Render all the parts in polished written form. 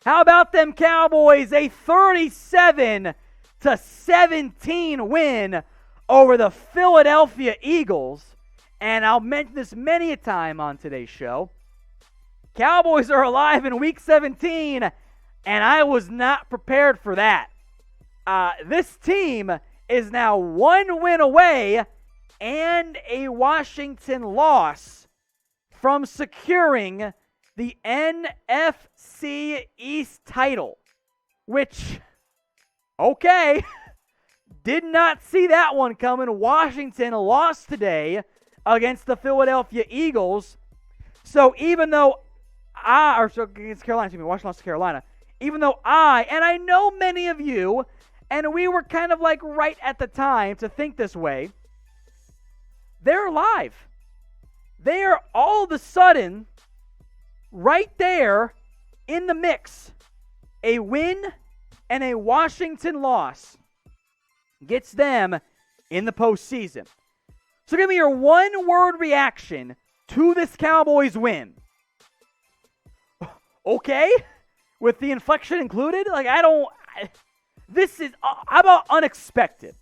How about them Cowboys? A 37-17 win over the Philadelphia Eagles. And I'll mention this many a time on today's show. Cowboys are alive in Week 17, and I was not prepared for that. This team is now 1 win away and a Washington loss from securing the NFC East title, which, okay, did not see that one coming. Washington lost today against the Philadelphia Eagles. So even though against Carolina, Washington lost to Carolina. Even though and I know many of you, and we were kind of like right at the time to think this way, they're alive. They are all of a sudden right there in the mix. A win and a Washington loss gets them in the postseason. So give me your one-word reaction to this Cowboys win. Okay? With the inflection included? This is, how about unexpected?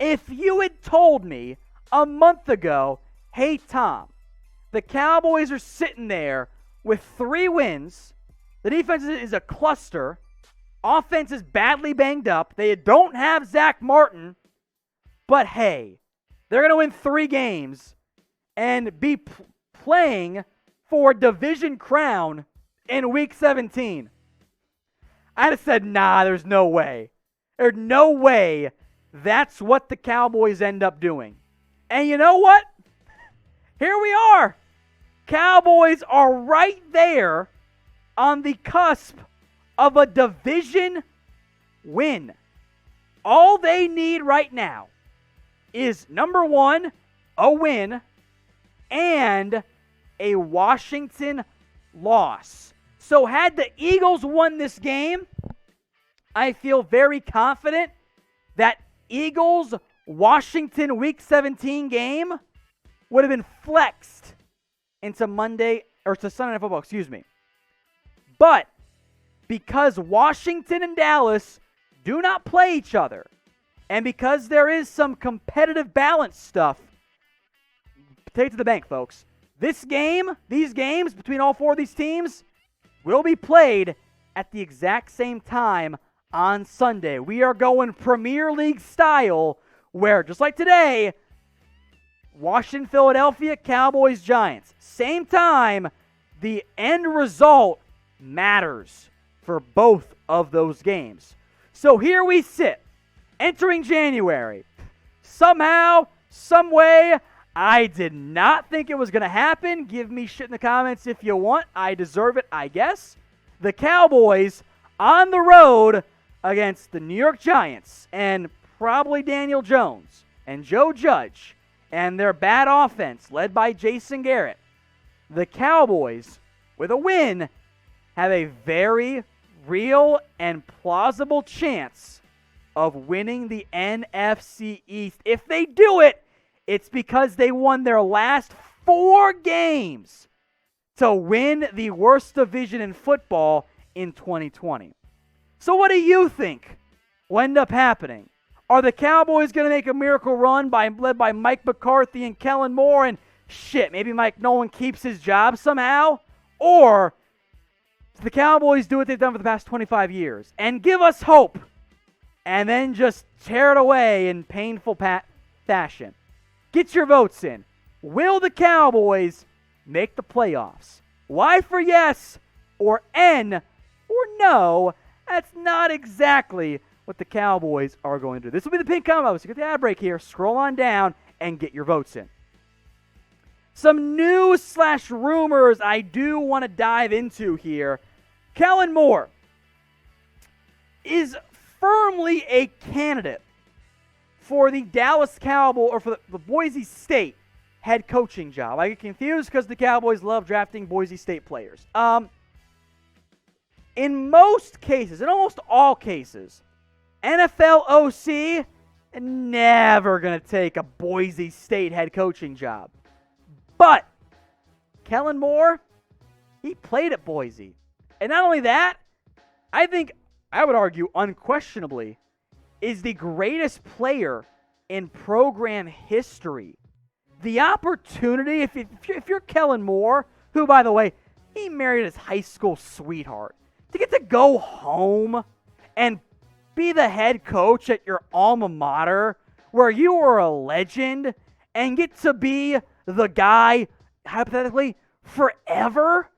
If you had told me a month ago, hey, Tom, the Cowboys are sitting there with 3 wins, the defense is a cluster, offense is badly banged up, they don't have Zach Martin, but hey, they're going to win 3 games and be playing for a division crown in Week 17. I'd have said, nah, there's no way. There's no way that's what the Cowboys end up doing. And you know what? Here we are. Cowboys are right there on the cusp of a division win. All they need right now is, number 1, a win and a Washington loss. So had the Eagles won this game, I feel very confident that Eagles-Washington Week 17 game would have been flexed into Sunday Night Football, But because Washington and Dallas do not play each other, and because there is some competitive balance stuff, take it to the bank, folks. These games between all 4 of these teams will be played at the exact same time on Sunday. We are going Premier League style, where, just like today, Washington, Philadelphia, Cowboys, Giants. Same time, the end result matters for both of those games. So here we sit, entering January. Somehow, some way, I did not think it was going to happen. Give me shit in the comments if you want. I deserve it, I guess. The Cowboys on the road against the New York Giants and probably Daniel Jones and Joe Judge and their bad offense led by Jason Garrett. The Cowboys, with a win, have a very real and plausible chance of winning the NFC East. If they do it, it's because they won their last 4 games to win the worst division in football in 2020. So what do you think will end up happening? Are the Cowboys going to make a miracle run led by Mike McCarthy and Kellen Moore, and maybe Mike Nolan keeps his job somehow? Or do the Cowboys do what they've done for the past 25 years and give us hope and then just tear it away in painful fashion? Get your votes in. Will the Cowboys make the playoffs? Y for yes, or N for no. That's not exactly what the Cowboys are going to do. This will be the pink combo. So get the ad break here. Scroll on down and get your votes in. Some news/rumors I do want to dive into here. Kellen Moore is firmly a candidate for the Dallas Cowboys, or for the Boise State head coaching job. I get confused because the Cowboys love drafting Boise State players. In most cases, in almost all cases, NFL OC never going to take a Boise State head coaching job. But Kellen Moore, he played at Boise. And not only that, I think, I would argue unquestionably, is the greatest player in program history. The opportunity, if you're Kellen Moore, who, by the way, he married his high school sweetheart, to get to go home and be the head coach at your alma mater where you were a legend and get to be the guy, hypothetically, forever,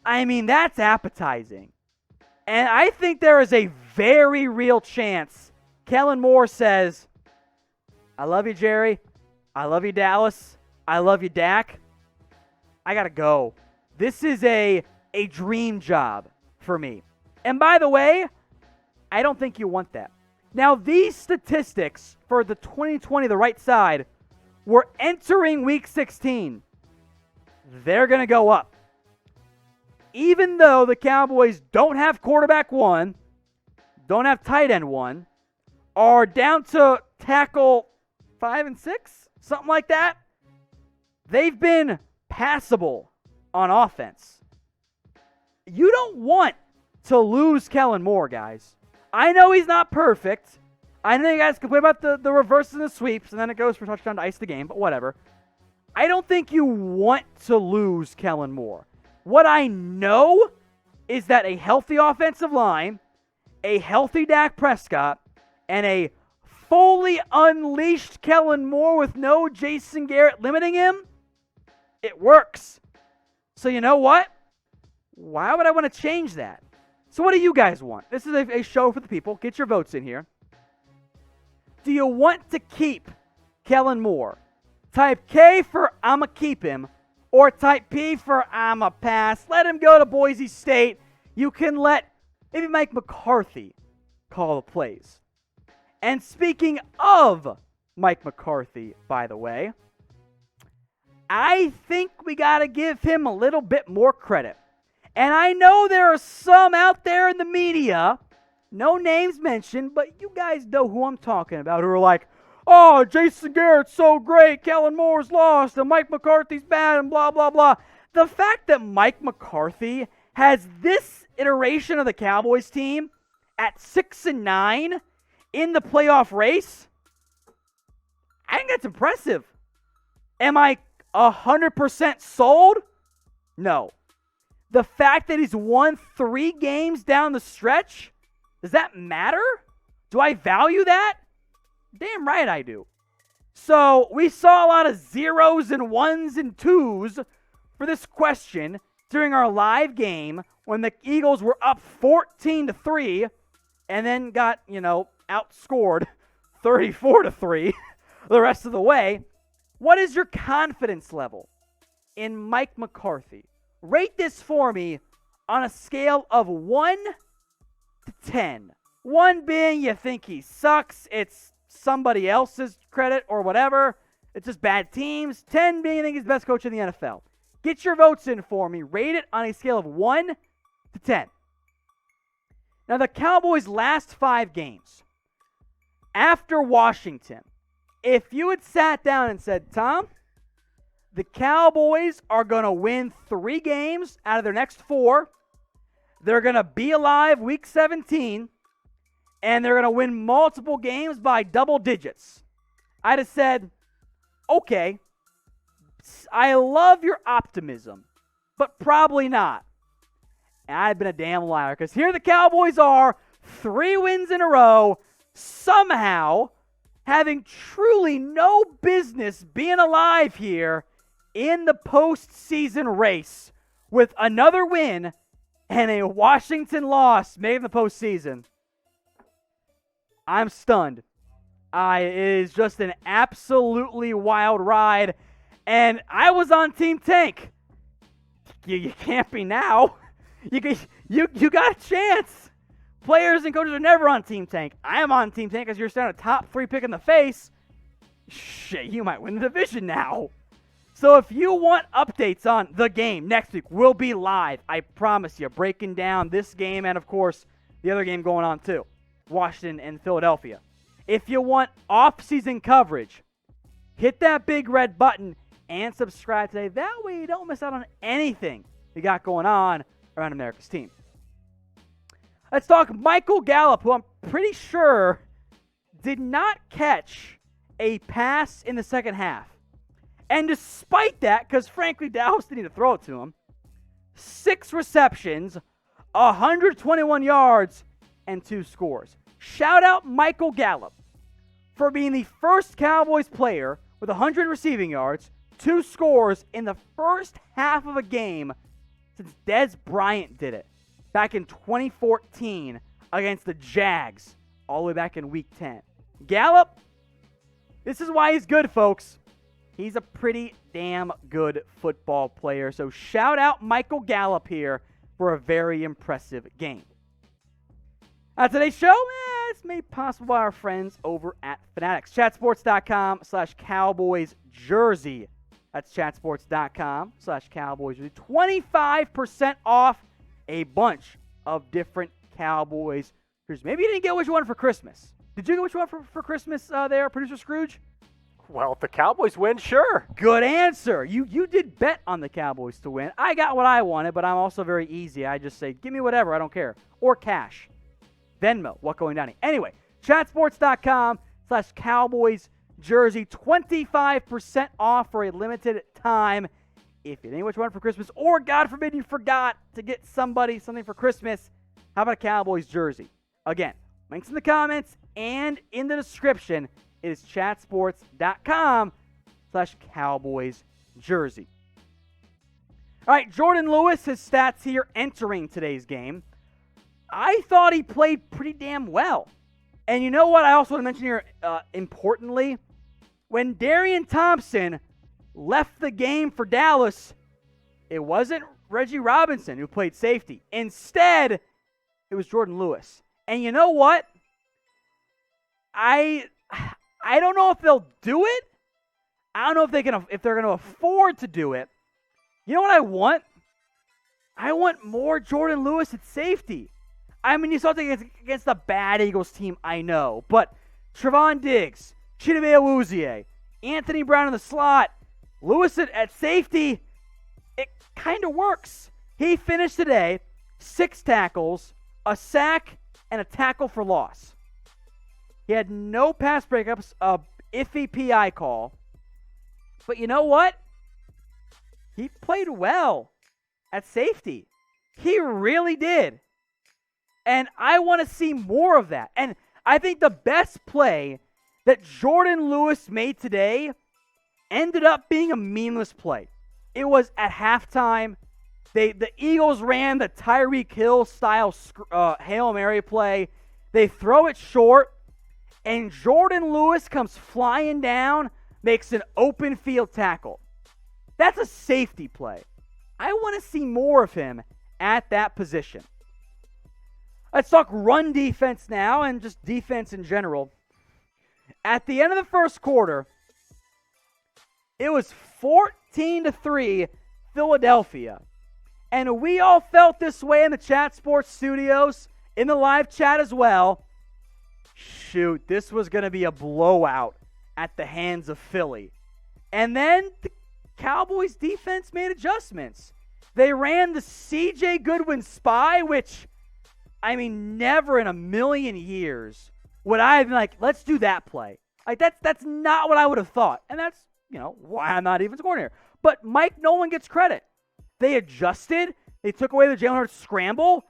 I mean, that's appetizing. And I think there is a very real chance Kellen Moore says, I love you, Jerry. I love you, Dallas. I love you, Dak. I got to go. This is a dream job for me. And by the way, I don't think you want that. Now, these statistics for the 2020, the right side, were entering Week 16. They're going to go up. Even though the Cowboys don't have quarterback one, don't have tight end one, are down to tackle 5 and 6, something like that, they've been passable on offense. You don't want to lose Kellen Moore, guys. I know he's not perfect. I know you guys complain about the reverses and the sweeps, and then it goes for touchdown to ice the game, but whatever. I don't think you want to lose Kellen Moore. What I know is that a healthy offensive line, a healthy Dak Prescott, and a fully unleashed Kellen Moore with no Jason Garrett limiting him, it works. So you know what? Why would I want to change that? So what do you guys want? This is a show for the people. Get your votes in here. Do you want to keep Kellen Moore? Type K for I'ma keep him, or type P for I'ma pass. Let him go to Boise State. You can let maybe Mike McCarthy call the plays. And speaking of Mike McCarthy, by the way, I think we got to give him a little bit more credit. And I know there are some out there in the media, no names mentioned, but you guys know who I'm talking about, who are like, oh, Jason Garrett's so great, Kellen Moore's lost, and Mike McCarthy's bad, and blah, blah, blah. The fact that Mike McCarthy has this iteration of the Cowboys team at 6-9 in the playoff race, I think that's impressive. Am I 100% sold? No. The fact that he's won 3 games down the stretch, does that matter? Do I value that? Damn right I do. So we saw a lot of 0s and 1s and 2s for this question during our live game when the Eagles were up 14-3 and then got, outscored 34-3 the rest of the way. What is your confidence level in Mike McCarthy? Rate this for me on a scale of 1 to 10. 1 being you think he sucks, it's somebody else's credit or whatever, it's just bad teams. 10 being you think he's the best coach in the NFL. Get your votes in for me. Rate it on a scale of 1 to 10. Now, the Cowboys' last 5 games after Washington, if you had sat down and said, Tom, the Cowboys are going to win 3 games out of their next 4. They're going to be alive Week 17, and they're going to win multiple games by double digits. I'd have said, okay, I love your optimism, but probably not. And I'd been a damn liar, because here the Cowboys are, 3 wins in a row, somehow having truly no business being alive here in the postseason race with another win and a Washington loss made in the postseason. I'm stunned. It is just an absolutely wild ride. And I was on Team Tank. You can't be now. You got a chance. Players and coaches are never on Team Tank. I am on Team Tank because you're still a top 3 pick in the face. Shit, you might win the division now. So if you want updates on the game next week, we'll be live. I promise you, breaking down this game and, of course, the other game going on too, Washington and Philadelphia. If you want off-season coverage, hit that big red button and subscribe today. That way you don't miss out on anything we got going on around America's team. Let's talk Michael Gallup, who I'm pretty sure did not catch a pass in the second half. And despite that, because frankly, Dallas didn't need to throw it to him, 6 receptions, 121 yards, and 2 scores. Shout out Michael Gallup for being the first Cowboys player with 100 receiving yards, 2 scores in the first half of a game since Dez Bryant did it back in 2014 against the Jags, all the way back in Week 10. Gallup, this is why he's good, folks. He's a pretty damn good football player. So shout out Michael Gallup here for a very impressive game. Today's show, it's made possible by our friends over at Fanatics. Chatsports.com/Cowboys jersey. That's chatsports.com/Cowboys jersey. 25% off a bunch of different Cowboys jerseys. Maybe you didn't get what you wanted for Christmas. Did you get what you wanted for Christmas there, Producer Scrooge? Well, if the Cowboys win, sure. Good answer. You did bet on the Cowboys to win. I got what I wanted, but I'm also very easy. I just say, give me whatever. I don't care. Or cash. Venmo. What going Downey? Anyway, chatsports.com/Cowboys jersey. 25% off for a limited time. If you didn't what you wanted for Christmas, or God forbid you forgot to get somebody something for Christmas, how about a Cowboys jersey? Again, links in the comments and in the description. It is chatsports.com/Cowboys jersey. All right, Jordan Lewis, his stats here entering today's game. I thought he played pretty damn well. And you know what I also want to mention here, importantly, when Darian Thompson left the game for Dallas, it wasn't Reggie Robinson who played safety. Instead, it was Jordan Lewis. And you know what? I don't know if they'll do it. I don't know if they're going to afford to do it. You know what I want? I want more Jordan Lewis at safety. I mean, you saw it against the bad Eagles team, I know. But Trevon Diggs, Chidobe Awuzie, Anthony Brown in the slot, Lewis at safety, it kind of works. He finished today 6 tackles, a sack, and a tackle for loss. He had no pass breakups, a iffy PI call. But you know what? He played well at safety. He really did. And I want to see more of that. And I think the best play that Jordan Lewis made today ended up being a meaningless play. It was at halftime. The Eagles ran the Tyreek Hill style Hail Mary play. They throw it short, and Jordan Lewis comes flying down, makes an open field tackle. That's a safety play. I want to see more of him at that position. Let's talk run defense now and just defense in general. At the end of the first quarter, it was 14-3 Philadelphia. And we all felt this way in the Chat Sports studios, in the live chat as well. Shoot, this was going to be a blowout at the hands of Philly. And then the Cowboys defense made adjustments. They ran the C.J. Goodwin spy, which, I mean, never in a million years would I have been like, let's do that play. Like, that's not what I would have thought. And that's, why I'm not even scoring here. But Mike Nolan gets credit. They adjusted. They took away the Jalen Hurts scramble.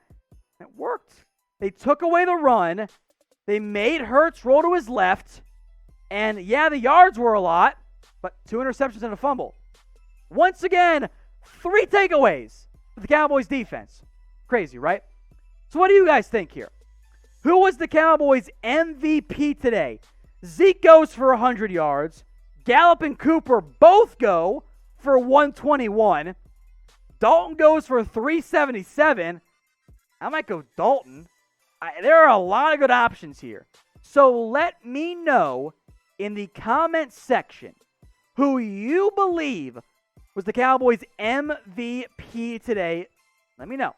It worked. They took away the run. They made Hurts roll to his left. And, yeah, the yards were a lot, but 2 interceptions and a fumble. Once again, 3 takeaways for the Cowboys defense. Crazy, right? So what do you guys think here? Who was the Cowboys MVP today? Zeke goes for 100 yards. Gallup and Cooper both go for 121. Dalton goes for 377. I might go Dalton. There are a lot of good options here. So let me know in the comments section who you believe was the Cowboys MVP today. Let me know.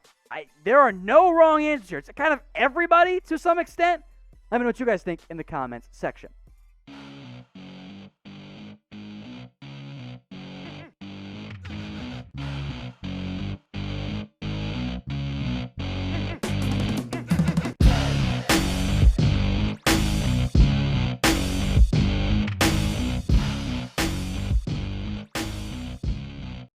There are no wrong answers here. It's kind of everybody to some extent. Let me know what you guys think in the comments section.